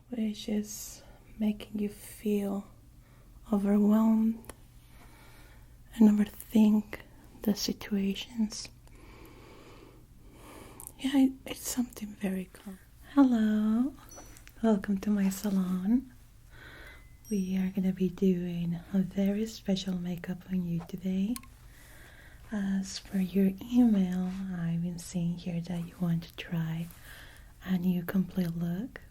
which is making you feel overwhelmed and overthink the situations. Yeah, it's something very calm. Hello, welcome to my salon. We are gonna be doing a very special makeup on you today. As per your email, I've been seeing here that you want to try a new complete look.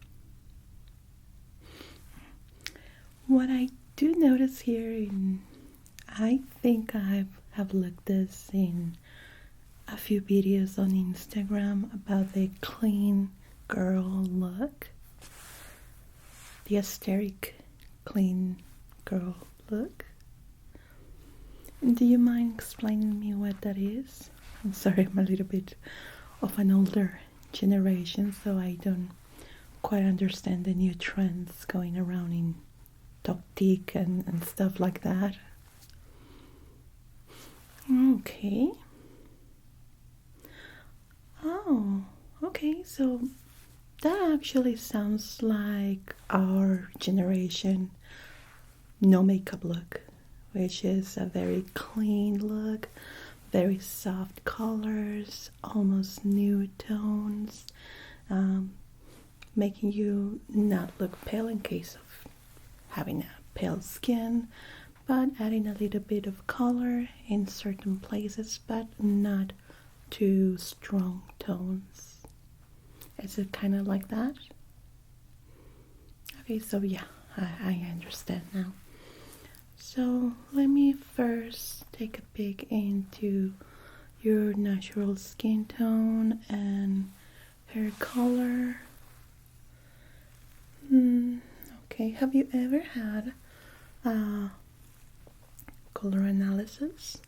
What I do notice here, and I think I have looked this in a few videos on Instagram about the clean girl look, the aesthetic clean girl look. Do you mind explaining me what that is? I'm sorry, I'm a little bit of an older generation, so I don't quite understand the new trends going around in Toptic and stuff like that. Okay. Oh, okay, so that actually sounds like our generation no makeup look, which is a very clean look, very soft colors, almost nude tones, making you not look pale in case of having a pale skin, but adding a little bit of color in certain places, but not too strong tones. Is it kind of like that? Okay, so yeah, I understand now. So let me first take a peek into your natural skin tone and hair color. Okay, have you ever had a color analysis?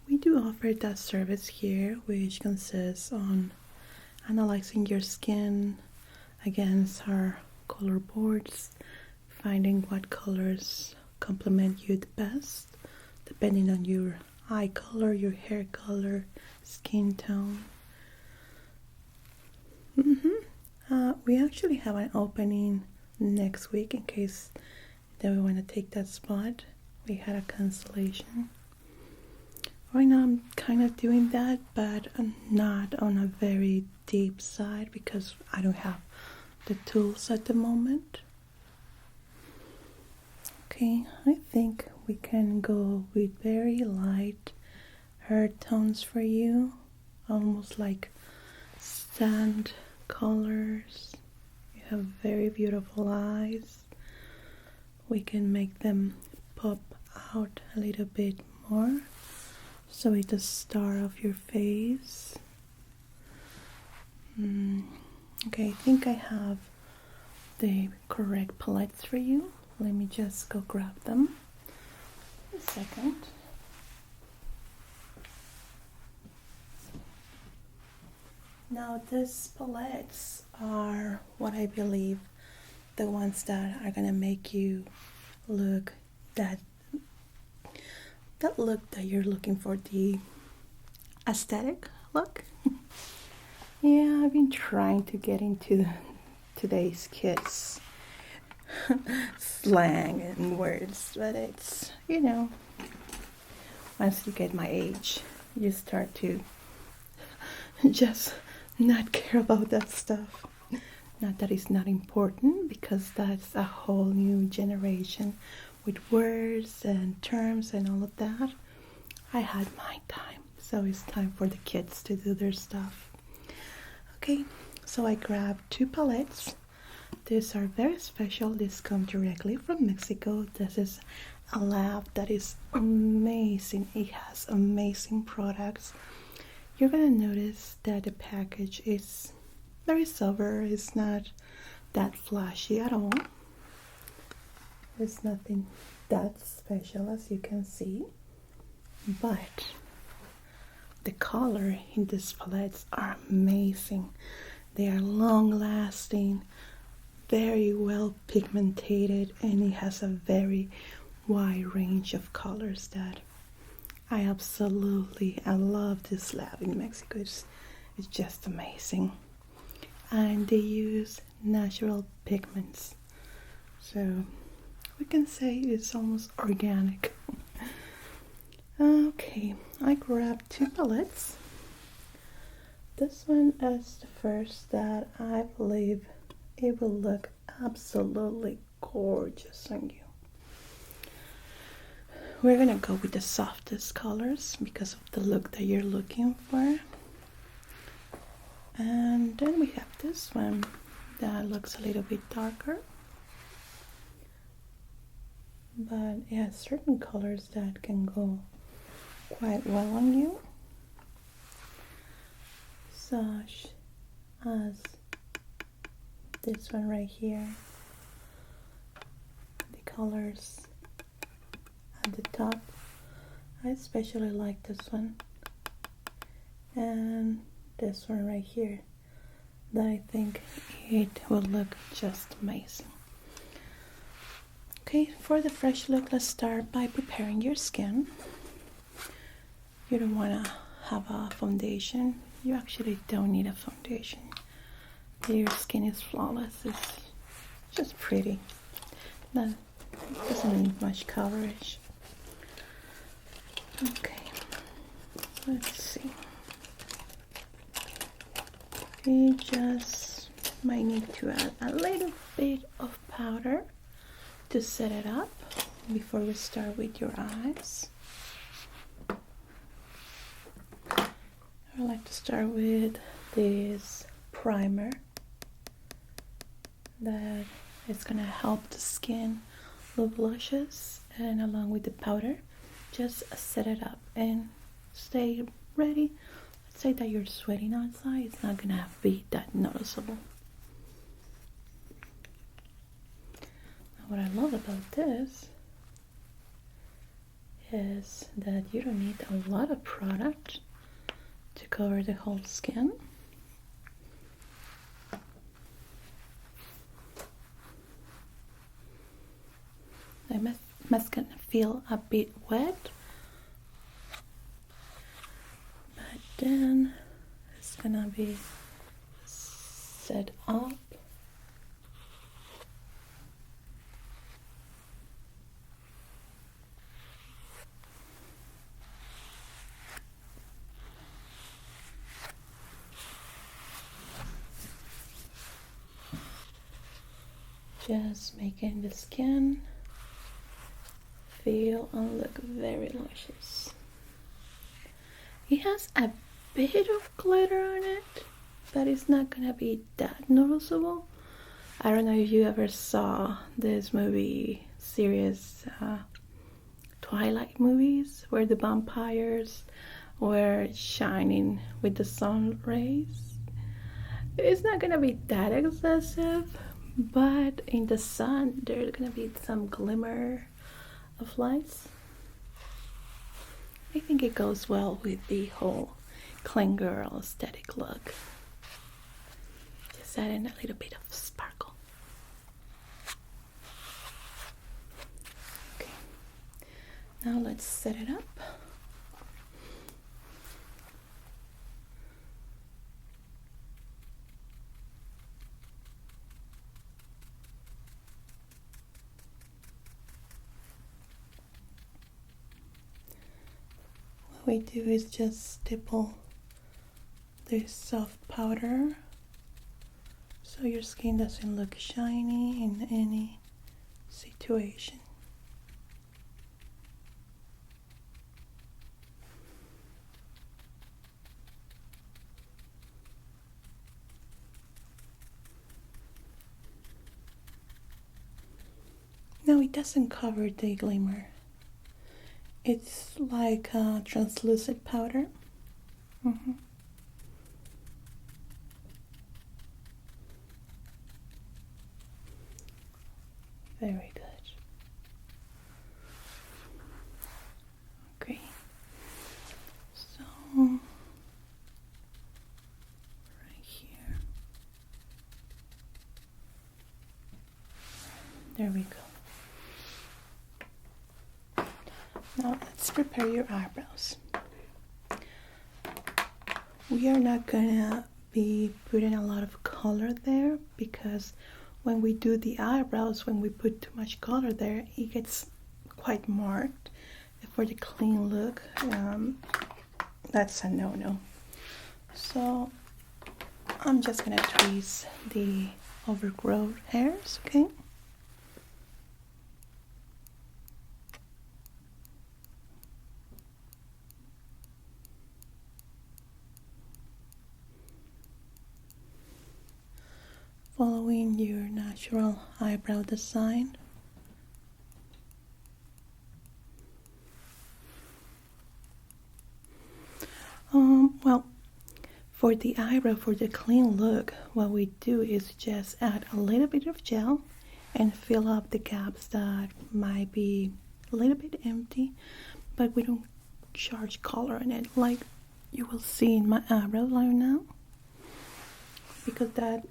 We do offer that service here, which consists on analyzing your skin against our color boards, finding what colors complement you the best, depending on your eye color, your hair color, skin tone. We actually have an opening next week in case that we want to take that spot. We had a cancellation. Right now I'm kind of doing that, but I'm not on a very deep side because I don't have the tools at the moment. Okay, I think we can go with very light hair tones for you, almost like sand colors. You have very beautiful eyes. We can make them pop out a little bit more, so it's the star of your face. Okay, I think I have the correct palettes for you. Let me just go grab them. A second. Now these palettes are what I believe the ones that are gonna make you look that look that you're looking for, the aesthetic look. Yeah, I've been trying to get into today's kids slang and words, but it's, once you get my age, you start to just not care about that stuff. Not that it's not important, because that's a whole new generation with words and terms and all of that. I had my time, so it's time for the kids to do their stuff. Okay, so I grabbed 2 palettes. These are very special. These come directly from Mexico. This is a lab that is amazing. It has amazing products. You're gonna notice that the package is very sober. It's not that flashy at all. There's nothing that special, as you can see, but the color in these palettes are amazing. They are long lasting, very well pigmented, and it has a very wide range of colors that I love this lab in Mexico. It's just amazing. and they use natural pigments. So we can say it's almost organic. Okay, I grabbed 2 palettes. This one is the first that I believe it will look absolutely gorgeous on you. We're gonna go with the softest colors because of the look that you're looking for. And then we have this one that looks a little bit darker, but it has certain colors that can go quite well on you, such as this one right here. The colors at the top, I especially like this one, and this one right here, that I think it will look just amazing. Okay, for the fresh look, let's start by preparing your skin. You don't want to have a foundation. You actually don't need a foundation. Your skin is flawless. It's just pretty. That doesn't need much coverage. Okay, let's see. We just might need to add a little bit of powder to set it up before we start with your eyes. I like to start with this primer that is going to help the skin look luscious, and along with the powder, just set it up and stay ready. Let's say that you're sweating outside, it's not going to be that noticeable. Now, what I love about this is that you don't need a lot of product to cover the whole skin. I must gonna feel a bit wet, but then it's gonna be set up. Just making the skin feel and look very luscious. It has a bit of glitter on it, but it's not gonna be that noticeable. I don't know if you ever saw this movie series, Twilight movies, where the vampires were shining with the sun rays. It's not gonna be that excessive, but in the sun there's gonna be some glimmer of lights. I think it goes well with the whole clean girl aesthetic look. Just adding a little bit of sparkle. Okay, now let's set it up. What we do is just stipple this soft powder so your skin doesn't look shiny in any situation. No, it doesn't cover the glimmer. It's like a translucent powder. Very good. Okay. So, right here. There we go. Now let's prepare your eyebrows. We are not gonna be putting a lot of color there, because when we do the eyebrows, when we put too much color there, it gets quite marked. For the clean look, that's a no-no. So I'm just gonna tweeze the overgrown hairs, okay? Following your natural eyebrow design. Well, for the eyebrow, for the clean look, what we do is just add a little bit of gel and fill up the gaps that might be a little bit empty, but we don't charge color in it like you will see in my eyebrow line now, because that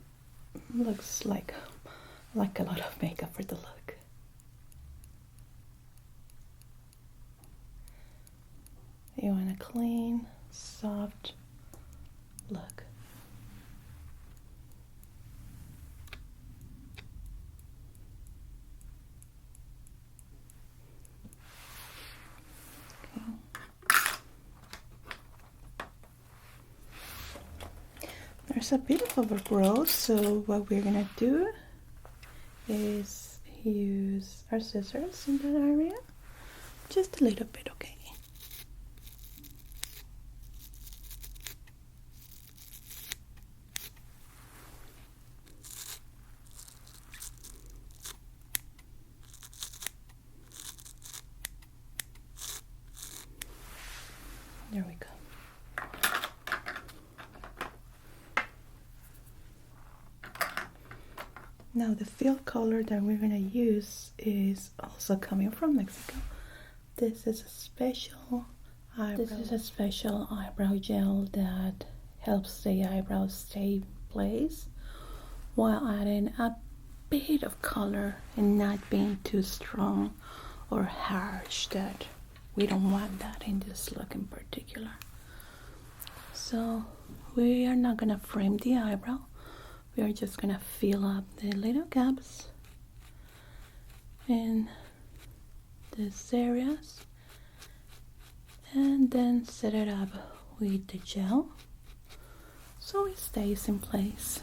looks like a lot of makeup for the look. You want a clean, soft look. Okay. There's a bit of overgrowth, so what we're gonna do is use our scissors in that area, just a little bit, okay? There we go. Now the fill color that we're gonna use is also coming from Mexico. This is a special eyebrow gel that helps the eyebrows stay in place while adding a bit of color and not being too strong or harsh. That we don't want that in this look in particular. So we are not gonna frame the eyebrow. We are just gonna fill up the little gaps in these areas and then set it up with the gel so it stays in place.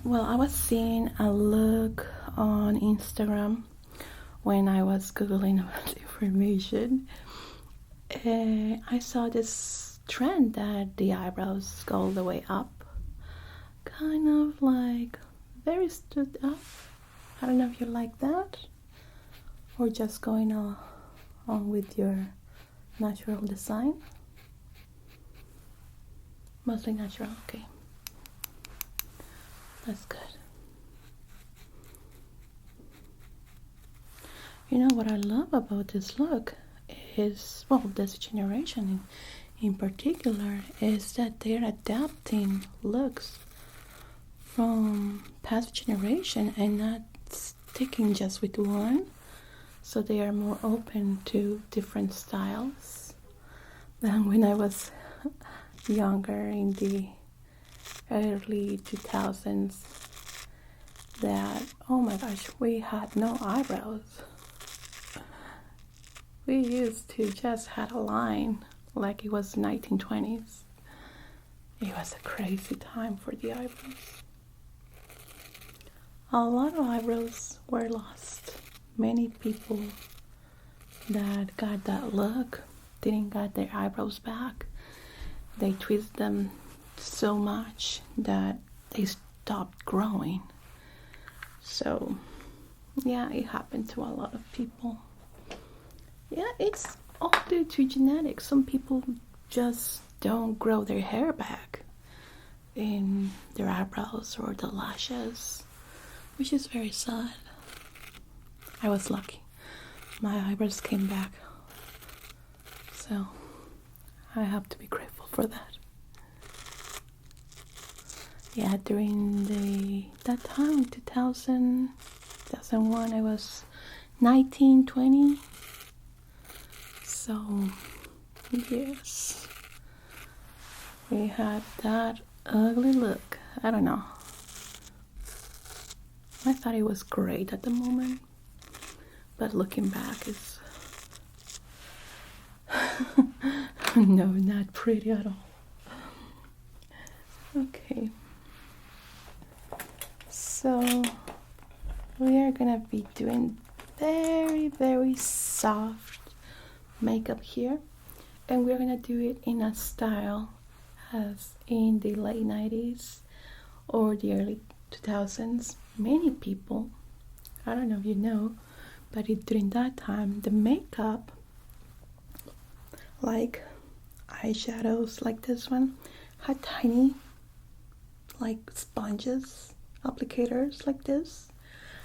Well, I was seeing a look on Instagram when I was googling about information. I saw this trend that the eyebrows go all the way up, kind of like very stood up. I don't know if you like that or just going on with your natural design. Mostly natural, okay. That's good. You know what I love about this look is, well, this generation in particular, is that they're adapting looks from past generation and not sticking just with one. So they are more open to different styles than when I was younger in the early 2000s, that, oh my gosh, we had no eyebrows. We used to just have a line like it was 1920s. It was a crazy time for the eyebrows. A lot of eyebrows were lost. Many people that got that look didn't get their eyebrows back. They twisted them so much that they stopped growing. So yeah, it happened to a lot of people. Yeah, it's all due to genetics. Some people just don't grow their hair back in their eyebrows or the lashes, which is very sad. I was lucky. My eyebrows came back, so I have to be grateful for that. Yeah, during that time, 2000, 2001, I was 19, 20. So, yes. we had that ugly look. I don't know. I thought it was great at the moment, but looking back is no, not pretty at all. Okay, so we are gonna be doing very soft makeup here, and we're gonna do it in a style as in the late 90s or the early 2000s. Many people, I don't know if you know, but during that time the makeup, like eyeshadows like this one, had tiny like sponges, applicators like this.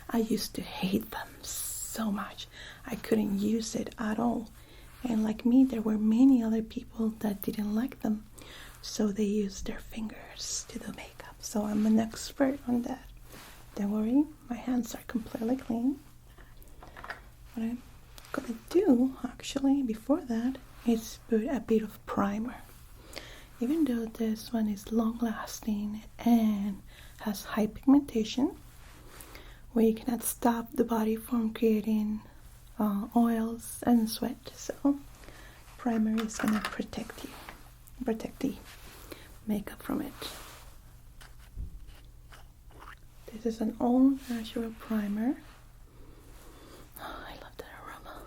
I used to hate them so much. I couldn't use it at all. And like me, there were many other people that didn't like them. So they used their fingers to do makeup. So I'm an expert on that. Don't worry, my hands are completely clean. What I'm gonna do actually before that is put a bit of primer. Even though this one is long lasting and has high pigmentation, we cannot stop the body from creating oils and sweat. So primer is gonna protect the makeup from it. This is an all natural primer. Oh, I love that aroma.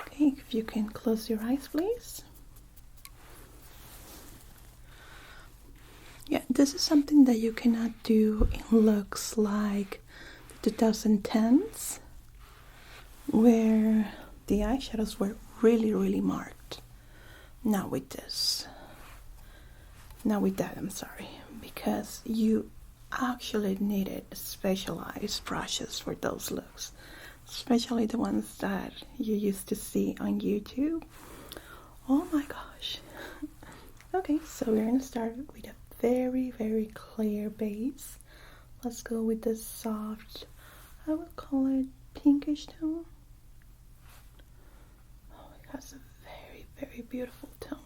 Okay, if you can close your eyes, please. Yeah, this is something that you cannot do in looks like the 2010s, where the eyeshadows were really marked. Not with this. Not with that, I'm sorry. Because you actually needed specialized brushes for those looks. Especially the ones that you used to see on YouTube. Oh my gosh. Okay, so we're gonna start with a very clear base. Let's go with the soft, I would call it pinkish tone. Oh, it has a very beautiful tone.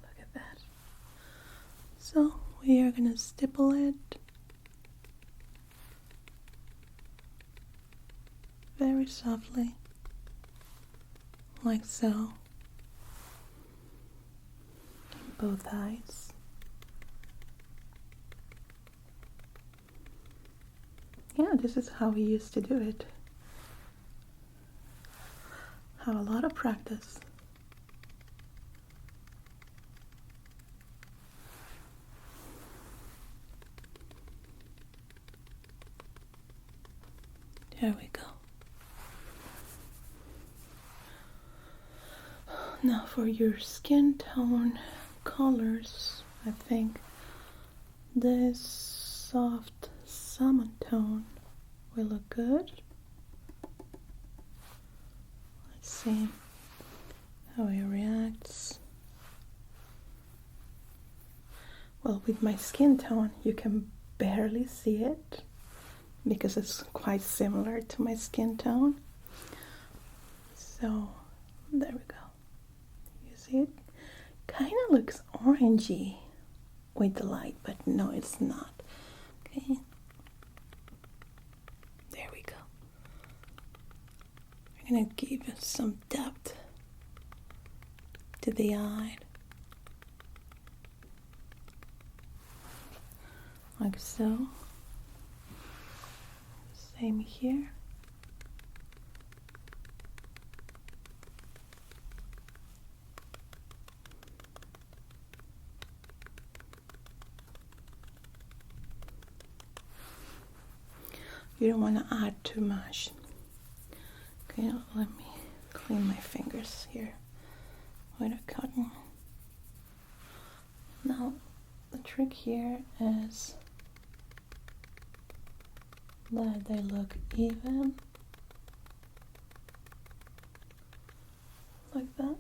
Look at that. So we are gonna stipple it very softly, like so, both eyes. Yeah, this is how we used to do it. Have a lot of practice. There we go. Now for your skin tone colors, I think this soft salmon tone will look good. Let's see how it reacts. Well, with my skin tone, you can barely see it because it's quite similar to my skin tone. So there we go. You see it? Kind of looks orangey with the light, but no, it's not. Okay. There we go. I'm gonna give it some depth to the eye. Like so. Same here. You don't want to add too much. Okay, let me clean my fingers here with a cotton. Now, the trick here is that they look even, like that.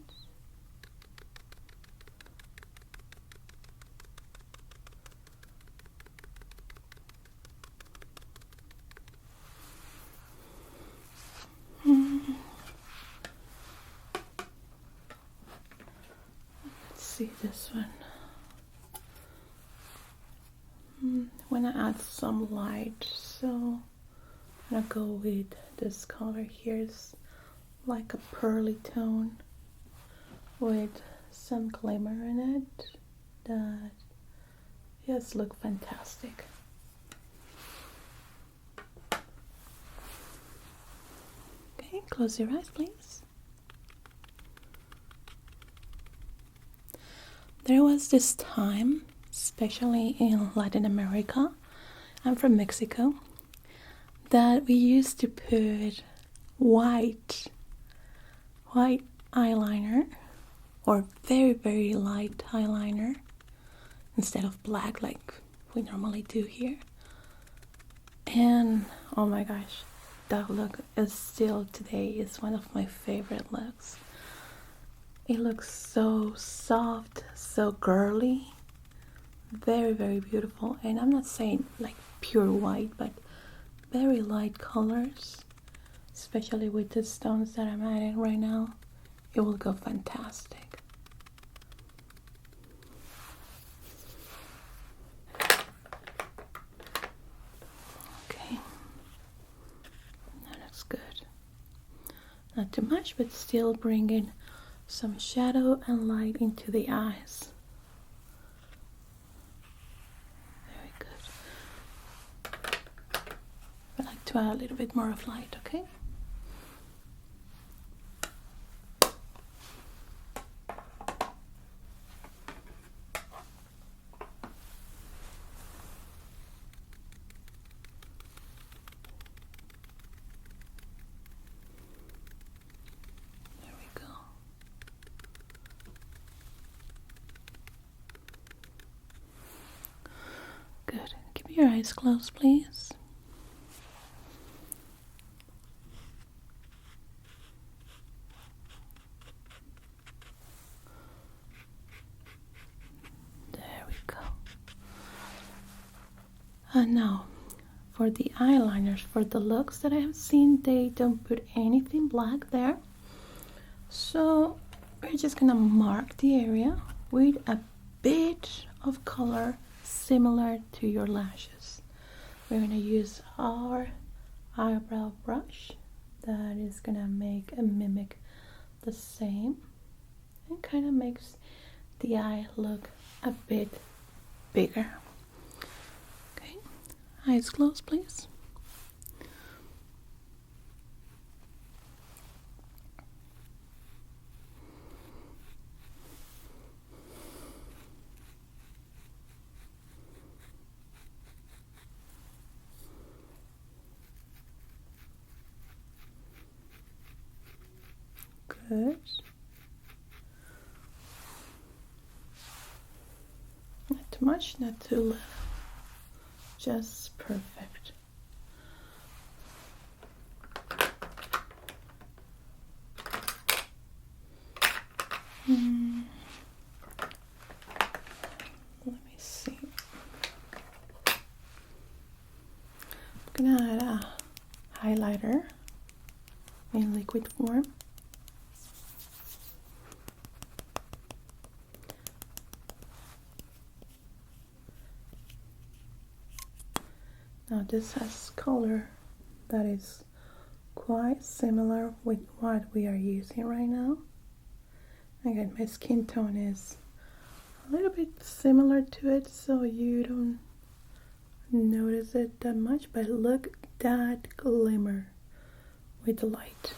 see this one. When I add some light, so I'm gonna go with this color here. It's like a pearly tone with some glimmer in it that just look fantastic. Okay, close your eyes, please. There was this time, especially in Latin America, I'm from Mexico, that we used to put white eyeliner, or very, very light eyeliner, instead of black like we normally do here. And oh my gosh, that look is still today is one of my favorite looks. It looks so soft, so girly, very, very beautiful. And I'm not saying like pure white, but very light colors, especially with the stones that I'm adding right now. It will go fantastic. Okay, that looks good. Not too much, but still bringing some shadow and light into the eyes. Very good. I like to add a little bit more of light, okay? Good. Keep your eyes closed, please. There we go. And now, for the eyeliners, for the looks that I have seen, they don't put anything black there. So we're just gonna mark the area with a bit of color similar to your lashes. We're gonna use our eyebrow brush that is gonna make a mimic the same and kind of makes the eye look a bit bigger. Okay, eyes closed, please. Good. Not too much, not too little. Just perfect. Let me see. I'm gonna add a highlighter in liquid form. Now this has color that is quite similar with what we are using right now. Again, my skin tone is a little bit similar to it, so you don't notice it that much, but look at that glimmer with the light.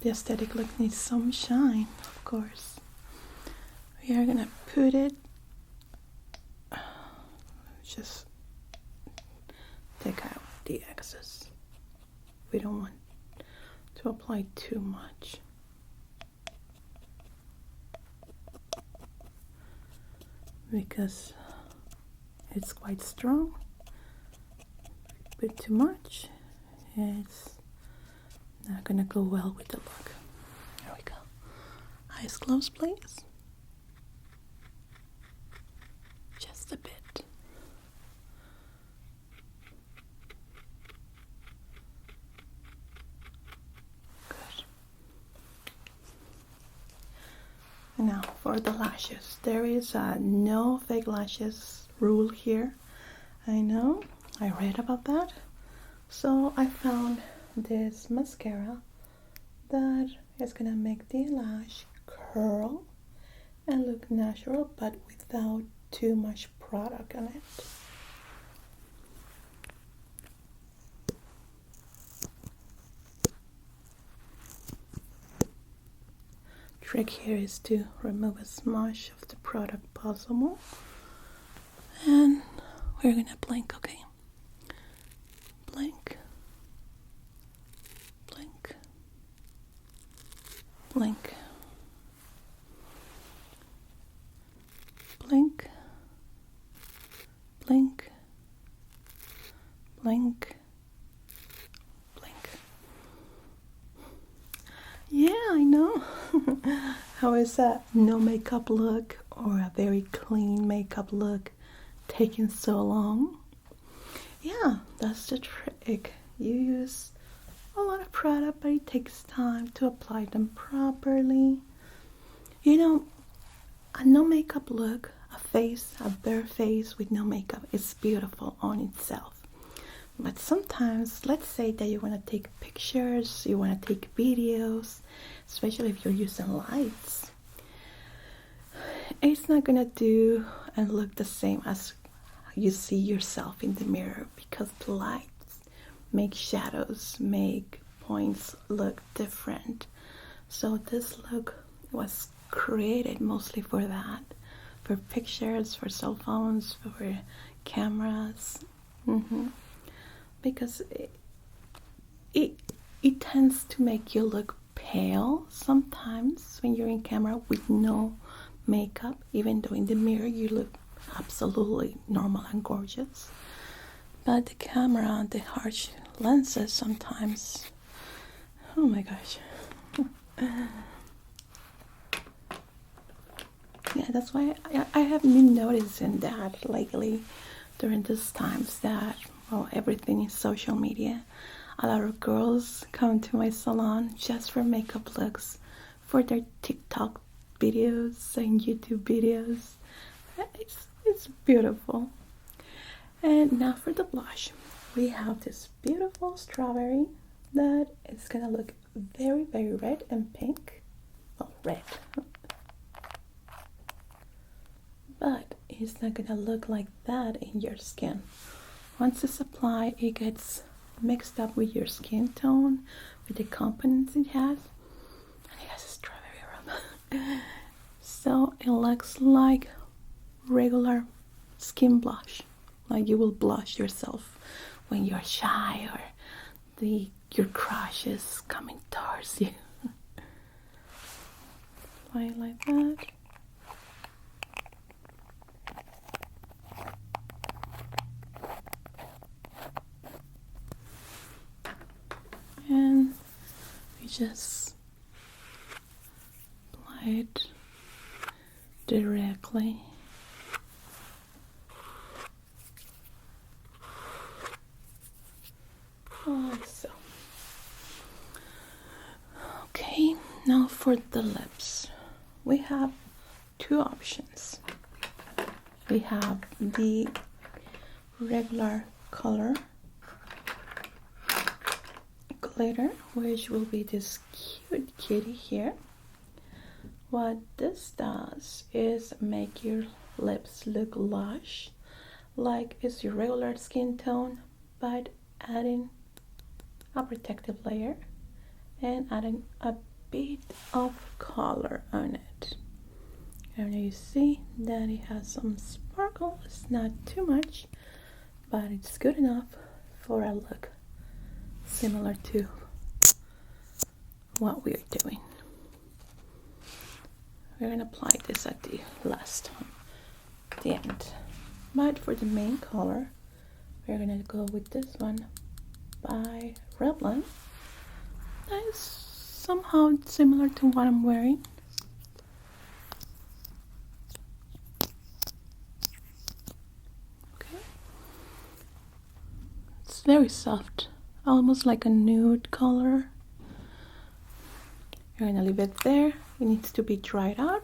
The aesthetic look needs some shine, of course. We are gonna put it, just take out the excess. We don't want to apply too much. Because it's quite strong. A bit too much, it's not gonna go well with the look. There we go. Eyes closed, please. Just a bit. Good. now for the lashes. There is a no fake lashes rule here. I know, I read about that. So I found this mascara that is gonna make the lash curl and look natural, but without too much product on it. Trick here is to remove as much of the product possible, and we're gonna blink. Okay, blink, blink, blink, blink, blink, blink, blink. Yeah, I know. How is a no makeup look or a very clean makeup look taking so long? Yeah, that's the trick. You use a lot of product, but it takes time to apply them properly. You know, a no makeup look, a bare face with no makeup is beautiful on itself. But sometimes, let's say that you want to take pictures, you want to take videos, especially if you're using lights. It's not gonna do and look the same as you see yourself in the mirror, because the lights make shadows, make points look different. So this look was created mostly for that, for pictures, for cell phones, for cameras. Because it tends to make you look pale sometimes when you're in camera with no makeup, even though in the mirror you look absolutely normal and gorgeous. But the camera, the harsh lenses sometimes, oh my gosh. Yeah, that's why I have been noticing that lately during these times that, well, everything is social media. A lot of girls come to my salon just for makeup looks, for their TikTok videos and YouTube videos. It's beautiful. And now for the blush. We have this beautiful strawberry that is gonna look very, very red and pink. Well, red. But it's not gonna look like that in your skin. Once it's applied, it gets mixed up with your skin tone, with the components it has, and it has a strawberry aroma. So it looks like regular skin blush, like you will blush yourself when you're shy or your crush is coming towards you. Like that. And we just apply it directly. Like so. Okay, now for the lips. We have two options. We have the regular color glitter, which will be this cute kitty here. What this does is make your lips look lush, like it's your regular skin tone, but adding a protective layer and adding a bit of color on it. And you see that it has some sparkle. It's not too much, but it's good enough for a look similar to what we're doing. We're gonna apply this at the last time, at the end. But for the main color, we're gonna go with this one by Revlon. That is somehow similar to what I'm wearing. Okay. It's very soft, almost like a nude color. You're gonna leave it there. It needs to be dried out,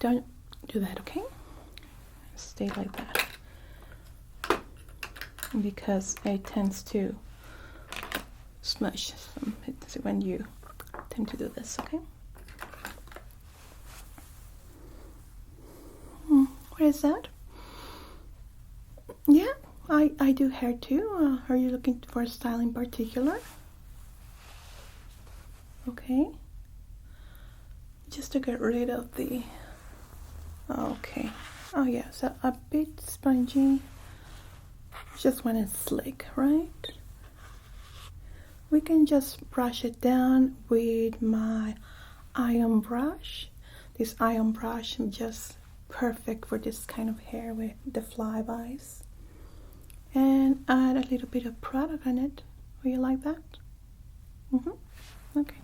don't do that, okay? Stay like that. Because it tends to smush when you tend to do this, okay? What is that? Yeah, I do hair too. Are you looking for a style in particular? Okay. Just to get rid of the... Okay. Oh yeah, so a bit spongy. Just when it's slick, right? We can just brush it down with my iron brush. This iron brush is just perfect for this kind of hair with the flybys. And add a little bit of product on it. Will you like that? Okay.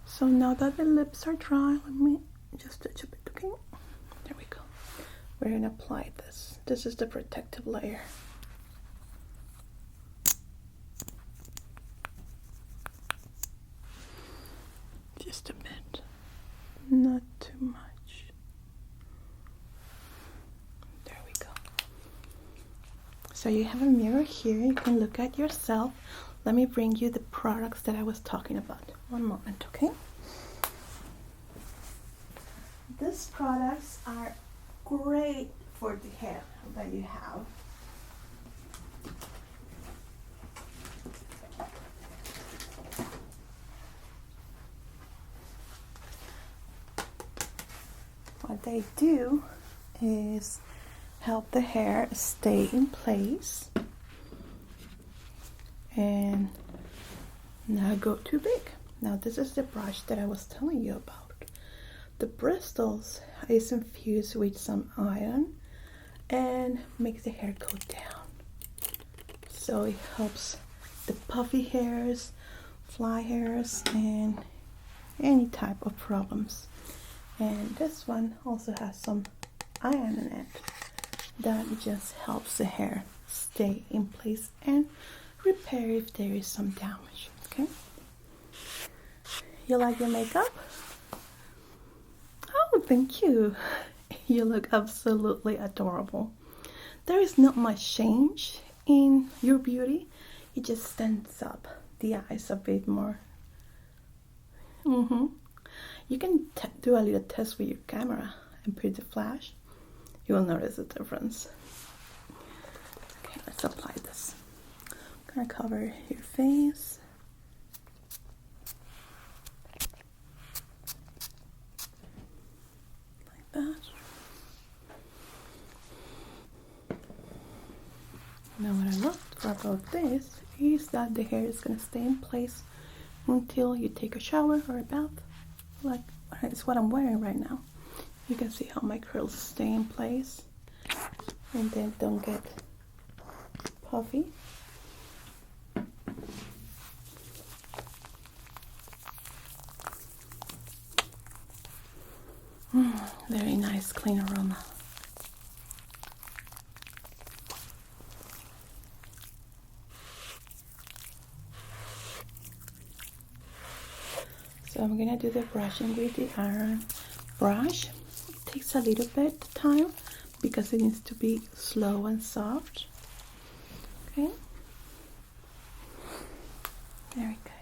So now that the lips are dry, let me just touch a bit, okay? There we go. We're gonna apply this. This is the protective layer. Just a bit, not too much. There we go. So you have a mirror here. You can look at yourself. Let me bring you the products that I was talking about. One moment, okay? These products are great for the hair that you have. What they do is help the hair stay in place and not go too big. Now this is the brush that I was telling you about. The bristles is infused with some iron and makes the hair go down. So it helps the puffy hairs, fly hairs, and any type of problems. And this one also has some iron in it that just helps the hair stay in place and repair if there is some damage. Okay? You like your makeup? Oh, thank you. You look absolutely adorable. There is not much change in your beauty. It just stands up the eyes a bit more. You can do a little test with your camera and put the flash. You will notice the difference. Okay, let's apply this. I'm gonna cover your face. Like that. Now what I love about this is that the hair is gonna stay in place until you take a shower or a bath. Like it's what I'm wearing right now. You can see how my curls stay in place and then don't get puffy. Very nice, clean aroma. So I'm gonna do the brushing with the iron brush. It takes a little bit of time because it needs to be slow and soft. Okay, very good.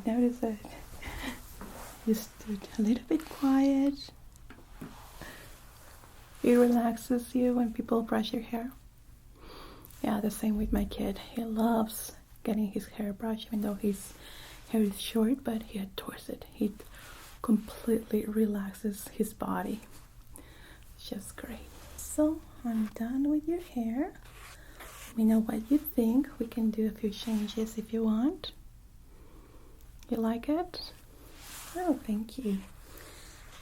notice it. You stood a little bit quiet. It relaxes you when people brush your hair. Yeah, the same with my kid. He loves getting his hair brushed, even though his hair is short, but he adores it. It completely relaxes his body. It's just great. So I'm done with your hair. Let me know what you think. We can do a few changes if you want. You like it? Oh, thank you.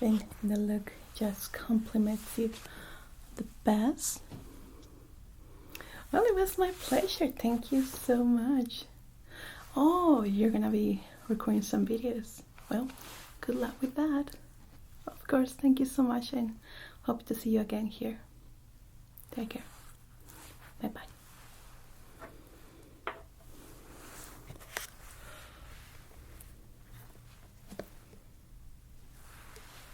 And the look just compliments you the best. Well, it was my pleasure. Thank you so much. Oh, you're gonna be recording some videos. Well, good luck with that. Of course, thank you so much and hope to see you again here. Take care. Bye-bye.